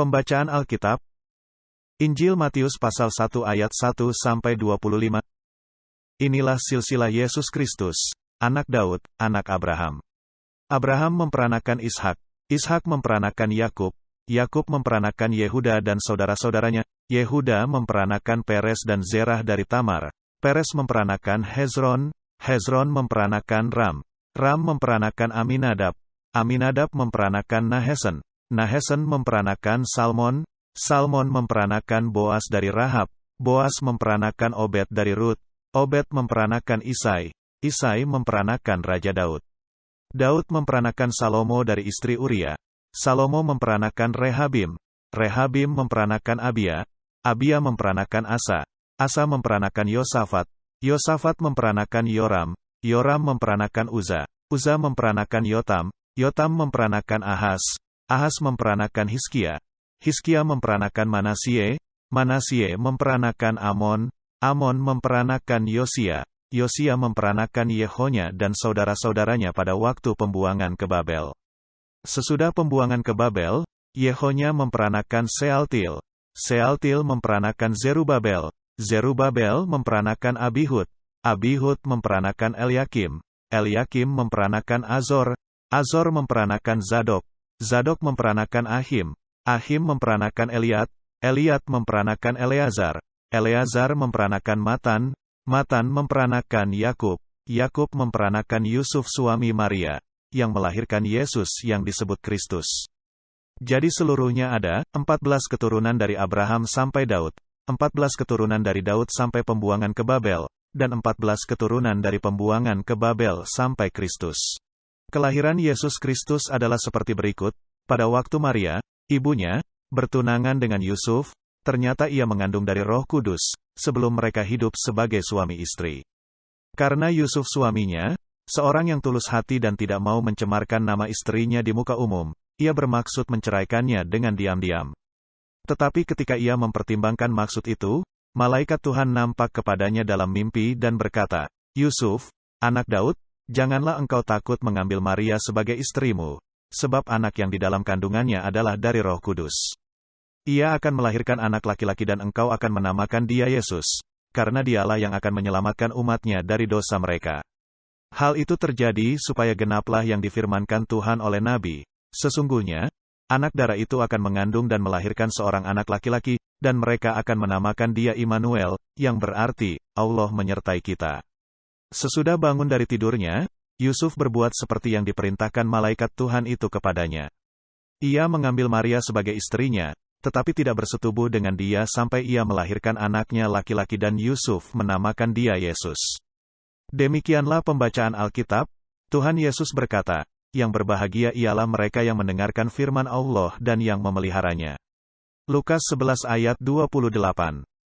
Pembacaan Alkitab. Injil Matius pasal 1 ayat 1-25. Inilah silsilah Yesus Kristus, anak Daud, anak Abraham. Abraham memperanakan Ishak, Ishak memperanakan Yakub, Yakub memperanakan Yehuda dan saudara-saudaranya, Yehuda memperanakan Peres dan Zerah dari Tamar, Peres memperanakan Hezron, Hezron memperanakan Ram, Ram memperanakan Aminadab, Aminadab memperanakan Nahesen, Nahesen memperanakan Salmon, Salmon memperanakan Boas dari Rahab, Boas memperanakan Obed dari Rut, Obed memperanakan Isai, Isai memperanakan Raja Daud. Daud memperanakan Salomo dari istri Uria, Salomo memperanakan Rehabim, Rehabim memperanakan Abia, Abia memperanakan Asa, Asa memperanakan Yosafat, Yosafat memperanakan Yoram, Yoram memperanakan Uza, Uza memperanakan Yotam, Yotam memperanakan Ahas, Ahas memperanakan Hizkia, Hizkia memperanakan Manasye, Manasye memperanakan Amon, Amon memperanakan Yosia, Yosia memperanakan Yehonya dan saudara-saudaranya pada waktu pembuangan ke Babel. Sesudah pembuangan ke Babel, Yehonya memperanakan Sealtil, Sealtil memperanakan Zerubabel, Zerubabel memperanakan Abihud, Abihud memperanakan Eliakim, Eliakim memperanakan Azor, Azor memperanakan Zadok, Zadok memperanakan Ahim, Ahim memperanakan Eliat, Eliat memperanakan Eleazar, Eleazar memperanakan Matan, Matan memperanakan Yakub, Yakub memperanakan Yusuf suami Maria, yang melahirkan Yesus yang disebut Kristus. Jadi seluruhnya ada 14 keturunan dari Abraham sampai Daud, 14 keturunan dari Daud sampai pembuangan ke Babel, dan 14 keturunan dari pembuangan ke Babel sampai Kristus. Kelahiran Yesus Kristus adalah seperti berikut. Pada waktu Maria, ibunya, bertunangan dengan Yusuf, ternyata ia mengandung dari Roh Kudus, sebelum mereka hidup sebagai suami istri. Karena Yusuf suaminya, seorang yang tulus hati dan tidak mau mencemarkan nama istrinya di muka umum, ia bermaksud menceraikannya dengan diam-diam. Tetapi ketika ia mempertimbangkan maksud itu, malaikat Tuhan nampak kepadanya dalam mimpi dan berkata, "Yusuf, anak Daud, janganlah engkau takut mengambil Maria sebagai istrimu, sebab anak yang di dalam kandungannya adalah dari Roh Kudus. Ia akan melahirkan anak laki-laki dan engkau akan menamakan dia Yesus, karena dialah yang akan menyelamatkan umatnya dari dosa mereka." Hal itu terjadi supaya genaplah yang difirmankan Tuhan oleh Nabi, "Sesungguhnya, anak darah itu akan mengandung dan melahirkan seorang anak laki-laki, dan mereka akan menamakan dia Immanuel, yang berarti, Allah menyertai kita." Sesudah bangun dari tidurnya, Yusuf berbuat seperti yang diperintahkan malaikat Tuhan itu kepadanya. Ia mengambil Maria sebagai istrinya, tetapi tidak bersetubuh dengan dia sampai ia melahirkan anaknya laki-laki dan Yusuf menamakan dia Yesus. Demikianlah pembacaan Alkitab. Tuhan Yesus berkata, "Yang berbahagia ialah mereka yang mendengarkan firman Allah dan yang memeliharanya." Lukas 11 ayat 28.